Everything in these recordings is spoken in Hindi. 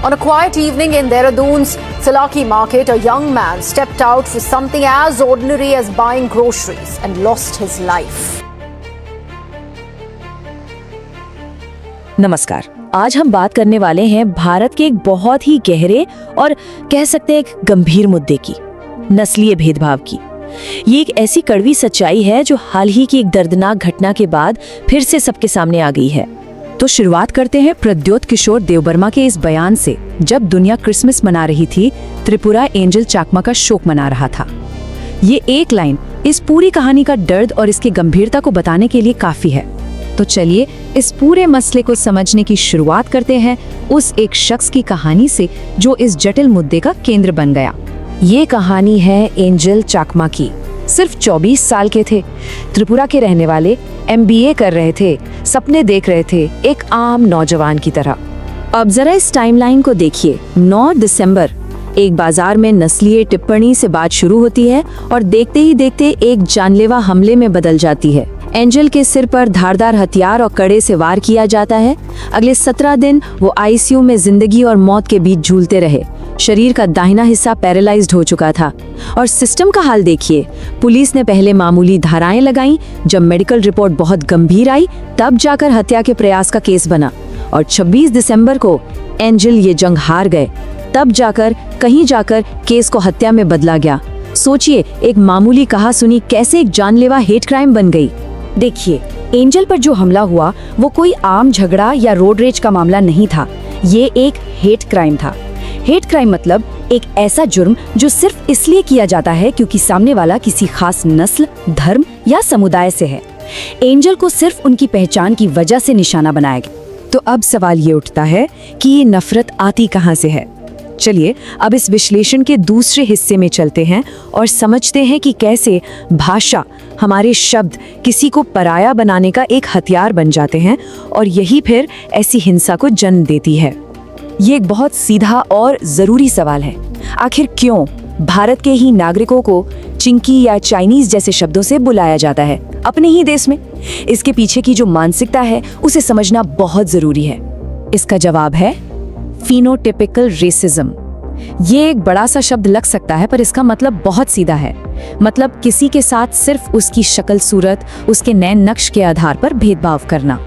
On a quiet evening in Dehradun's Silaki market, a young man stepped out for something as ordinary as buying groceries and lost his life. नमस्कार। आज हम बात करने वाले हैं भारत के एक बहुत ही गहरे और कह सकते हैं एक गंभीर मुद्दे की, नस्लीय भेदभाव की। ये एक ऐसी कड़वी सच्चाई है जो हाल ही की एक दर्दनाक घटना के बाद फिर से सबके सामने आ गई है। तो शुरुआत करते हैं प्रद्योत किशोर देवबर्मा के इस बयान से। जब दुनिया क्रिसमस मना रही थी, त्रिपुरा एंजल चाकमा का शोक मना रहा था। ये एक लाइन इस पूरी कहानी का दर्द और इसकी गंभीरता को बताने के लिए काफी है। तो चलिए इस पूरे मसले को समझने की शुरुआत करते हैं उस एक शख्स की कहानी से जो इस जटिल मुद्दे का केंद्र बन गया। ये कहानी है एंजल चाकमा की। सिर्फ 24 साल के थे, त्रिपुरा के रहने वाले, MBA कर रहे थे, सपने देख रहे थे एक आम नौजवान की तरह। अब जरा इस टाइमलाइन को देखिए। 9 दिसंबर एक बाजार में नस्लीय टिप्पणी से बात शुरू होती है और देखते ही देखते एक जानलेवा हमले में बदल जाती है। एंजल के सिर पर धारदार हथियार और कड़े से वार किया जाता है। अगले 17 दिन वो ICU में जिंदगी और मौत के बीच झूलते रहे। शरीर का दाहिना हिस्सा पैरालाइज्ड हो चुका था। और सिस्टम का हाल देखिए। पुलिस ने पहले मामूली धाराएं लगाईं, जब मेडिकल रिपोर्ट बहुत गंभीर आई तब जाकर हत्या के प्रयास का केस बना। और 26 दिसंबर को एंजल ये जंग हार गए, तब जाकर कहीं जाकर केस को हत्या में बदला गया। सोचिए, एक मामूली कहासुनी कैसे एक जानलेवा हेट क्राइम बन गई। देखिए, एंजल पर जो हमला हुआ वो कोई आम झगड़ा या रोड रेज का मामला नहीं था। ये एक हेट क्राइम था। हेट क्राइम मतलब एक ऐसा जुर्म जो सिर्फ इसलिए किया जाता है क्योंकि सामने वाला किसी खास नस्ल, धर्म या समुदाय से है। एंजल को सिर्फ उनकी पहचान की वजह से निशाना बनाया गया। तो अब सवाल ये उठता है कि ये नफरत आती कहाँ से है। चलिए अब इस विश्लेषण के दूसरे हिस्से में चलते हैं और समझते हैं कि कैसे भाषा, हमारे शब्द किसी को पराया बनाने का एक हथियार बन जाते हैं और यही फिर ऐसी हिंसा को जन्म देती है। ये एक बहुत सीधा और जरूरी सवाल है। आखिर क्यों भारत के ही नागरिकों को चिंकी या चाइनीज जैसे शब्दों से बुलाया जाता है अपने ही देश में? इसके पीछे की जो मानसिकता है उसे समझना बहुत जरूरी है। इसका जवाब है फिनोटिपिकल रेसिज्म। ये एक बड़ा सा शब्द लग सकता है पर इसका मतलब बहुत सीधा है। मतलब किसी के साथ सिर्फ उसकी शक्ल सूरत, उसके नैन नक्श के आधार पर भेदभाव करना।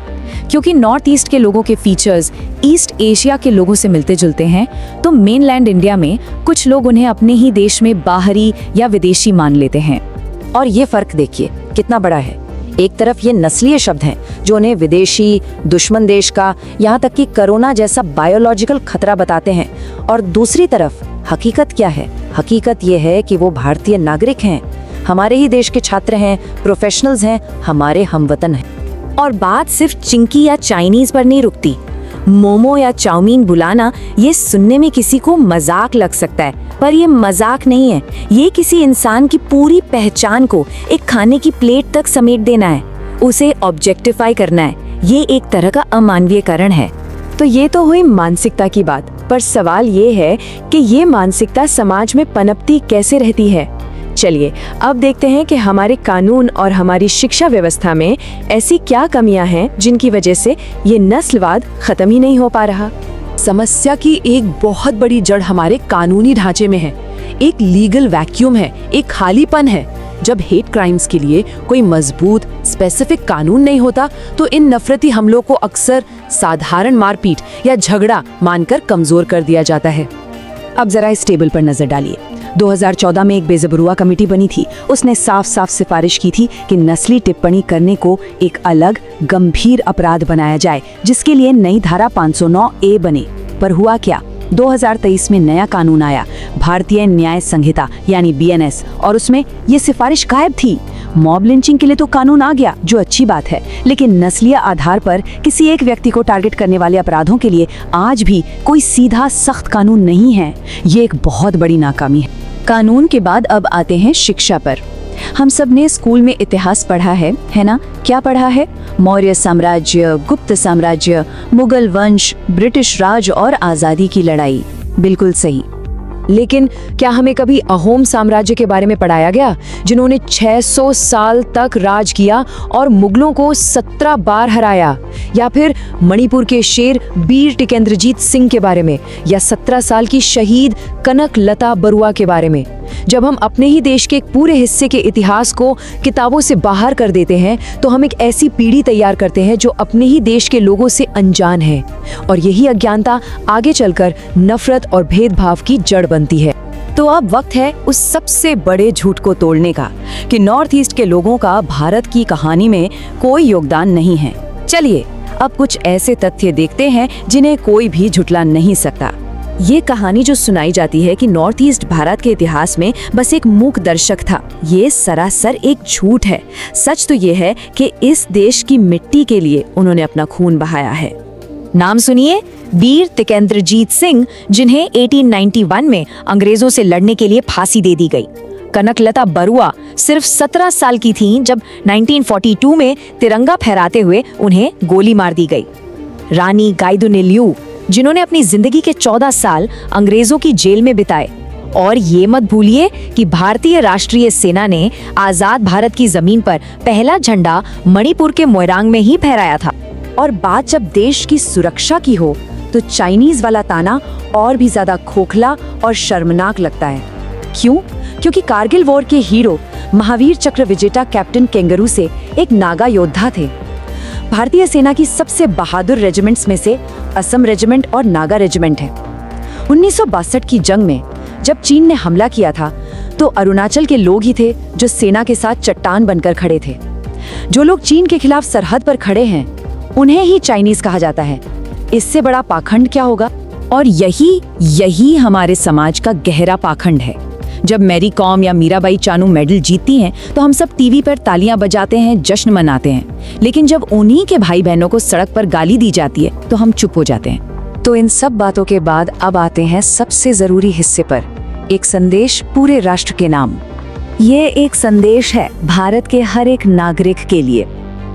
क्योंकि नॉर्थ ईस्ट के लोगों के फीचर्स ईस्ट एशिया के लोगों से मिलते जुलते हैं, तो मेनलैंड इंडिया में कुछ लोग उन्हें अपने ही देश में बाहरी या विदेशी मान लेते हैं। और ये फर्क देखिए कितना बड़ा है। एक तरफ ये नस्लीय शब्द हैं जो उन्हें विदेशी, दुश्मन देश का, यहाँ तक कि कोरोना जैसा बायोलॉजिकल खतरा बताते हैं, और दूसरी तरफ हकीकत क्या है? हकीकत ये है कि वो भारतीय नागरिक हैं, हमारे ही देश के छात्र हैं, प्रोफेशनल्स हैं, हमारे हमवतन हैं। और बात सिर्फ चिंकी या चाइनीज पर नहीं रुकती। मोमो या चाउमीन बुलाना ये सुनने में किसी को मजाक लग सकता है, पर ये मजाक नहीं है। ये किसी इंसान की पूरी पहचान को एक खाने की प्लेट तक समेट देना है, उसे ऑब्जेक्टिफाई करना है। ये एक तरह का अमानवीयकरण है। तो ये तो हुई मानसिकता की बात, पर सवाल ये है कि ये मानसिकता समाज में पनपती कैसे रहती है। चलिए अब देखते हैं कि हमारे कानून और हमारी शिक्षा व्यवस्था में ऐसी क्या कमियां हैं जिनकी वजह से ये नस्लवाद खत्म ही नहीं हो पा रहा। समस्या की एक बहुत बड़ी जड़ हमारे कानूनी ढांचे में है। एक लीगल वैक्यूम है, एक खालीपन है। जब हेट क्राइम्स के लिए कोई मजबूत स्पेसिफिक कानून नहीं होता तो इन नफरती हमलों को अक्सर साधारण मारपीट या झगड़ा मानकर कमजोर कर दिया जाता है। अब जरा इस टेबल पर नजर डालिए। 2014 में एक बेजबरुआ कमेटी बनी थी। उसने साफ साफ सिफारिश की थी कि नस्ली टिप्पणी करने को एक अलग गंभीर अपराध बनाया जाए, जिसके लिए नई धारा 509A बने। पर हुआ क्या? 2023 में नया कानून आया, भारतीय न्याय संहिता यानी BNS, और उसमें ये सिफारिश गायब थी। मॉब लिंचिंग के लिए तो कानून आ गया, जो अच्छी बात है, लेकिन नस्लीय आधार पर किसी एक व्यक्ति को टारगेट करने वाले अपराधों के लिए आज भी कोई सीधा सख्त कानून नहीं है। ये एक बहुत बड़ी नाकामी है। कानून के बाद अब आते हैं शिक्षा पर। हम सब ने स्कूल में इतिहास पढ़ा है ना? क्या पढ़ा है? मौर्य साम्राज्य, गुप्त साम्राज्य, मुगल वंश, ब्रिटिश राज और आजादी की लड़ाई। बिल्कुल सही। लेकिन क्या हमें कभी अहोम साम्राज्य के बारे में पढ़ाया गया, जिन्होंने 600 साल तक राज किया और मुगलों को 17 बार हराया? या फिर मणिपुर के शेर वीर टिकेंद्रजीत सिंह के बारे में, या 17 साल की शहीद कनक लता बरुआ के बारे में? जब हम अपने ही देश के एक पूरे हिस्से के इतिहास को किताबों से बाहर कर देते हैं, तो हम एक ऐसी पीढ़ी तैयार करते हैं जो अपने ही देश के लोगों से अनजान है, और यही अज्ञानता आगे चलकर नफरत और भेदभाव की जड़ बनती है। तो अब वक्त है उस सबसे बड़े झूठ को तोड़ने का कि नॉर्थ ईस्ट के लोगों का भारत की कहानी में कोई योगदान नहीं है। चलिए अब कुछ ऐसे तथ्य देखते हैं जिन्हें कोई भी झुठला नहीं सकता। ये कहानी जो सुनाई जाती है कि नॉर्थ ईस्ट भारत के इतिहास में बस एक मूक दर्शक था, ये सरासर एक झूठ है। सच तो ये है कि इस देश की मिट्टी के लिए उन्होंने अपना खून बहाया है। नाम सुनिए, वीर टिकेंद्रजीत सिंह, जिन्हें 1891 में अंग्रेजों से लड़ने के लिए फांसी दे दी गई। कनकलता बरुआ सिर्फ 17 साल की थीं जब 1942 में तिरंगा फहराते हुए उन्हें गोली मार दी गई। रानी गाइदुनिलियू, जिन्होंने अपनी जिंदगी के 14 साल अंग्रेजों की जेल में बिताए। और ये मत भूलिए कि भारतीय राष्ट्रीय सेना ने आजाद भारत की जमीन पर पहला झंडा मणिपुर के मोइरांग में ही फहराया था। और बात जब देश की सुरक्षा की हो तो चाइनीज वाला ताना और भी ज्यादा खोखला और शर्मनाक लगता है। क्यों? क्योंकि कारगिल वॉर के हीरो महावीर चक्र विजेता कैप्टन केंगरू से एक नागा योद्धा थे। भारतीय सेना की सबसे बहादुर रेजिमेंट्स में से असम रेजिमेंट और नागा रेजिमेंट है। 1962 की जंग में जब चीन ने हमला किया था तो अरुणाचल के लोग ही थे जो सेना के साथ चट्टान बनकर खड़े थे। जो लोग चीन के खिलाफ सरहद पर खड़े हैं उन्हें ही चाइनीज कहा जाता है। इससे बड़ा पाखंड क्या होगा? और यही हमारे समाज का गहरा पाखंड है। जब मैरी कॉम या मीराबाई चानू मेडल जीतती हैं तो हम सब टीवी पर तालियां बजाते हैं, जश्न मनाते हैं। लेकिन जब उन्हीं के भाई बहनों को सड़क पर गाली दी जाती है तो हम चुप हो जाते हैं। तो इन सब बातों के बाद अब आते हैं सबसे जरूरी हिस्से पर, एक संदेश पूरे राष्ट्र के नाम। ये एक संदेश है भारत के हर एक नागरिक के लिए।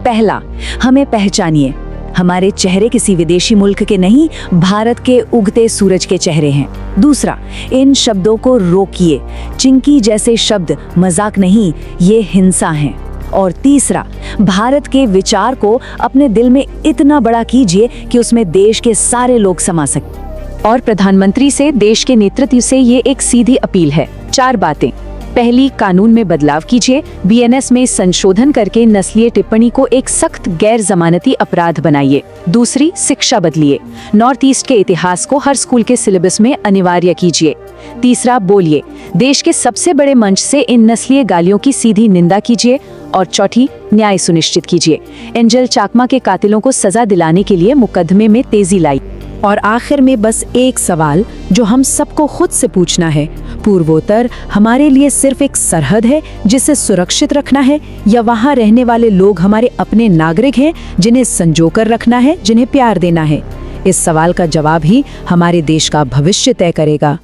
पहला, हमें पहचानिए। हमारे चेहरे किसी विदेशी मुल्क के नहीं, भारत के उगते सूरज के चेहरे हैं। दूसरा, इन शब्दों को रोकिए। चिंकी जैसे शब्द मजाक नहीं, ये हिंसा हैं। और तीसरा, भारत के विचार को अपने दिल में इतना बड़ा कीजिए कि उसमें देश के सारे लोग समा सकें। और प्रधानमंत्री से, देश के नेतृत्व से ये एक सीधी अपील है। 4 बातें। पहली, कानून में बदलाव कीजिए। बीएनएस में संशोधन करके नस्लीय टिप्पणी को एक सख्त गैर जमानती अपराध बनाइए। दूसरी, शिक्षा बदलिए। नॉर्थ ईस्ट के इतिहास को हर स्कूल के सिलेबस में अनिवार्य कीजिए। तीसरा, बोलिए। देश के सबसे बड़े मंच से इन नस्लीय गालियों की सीधी निंदा कीजिए। और चौथी, न्याय सुनिश्चित कीजिए। एंजल चाकमा के कातिलों को सजा दिलाने के लिए मुकदमे में तेजी लाई। और आखिर में बस एक सवाल जो हम सबको खुद से पूछना है, पूर्वोत्तर हमारे लिए सिर्फ एक सरहद है जिसे सुरक्षित रखना है, या वहाँ रहने वाले लोग हमारे अपने नागरिक हैं जिन्हें संजोकर रखना है, जिन्हें प्यार देना है? इस सवाल का जवाब ही हमारे देश का भविष्य तय करेगा।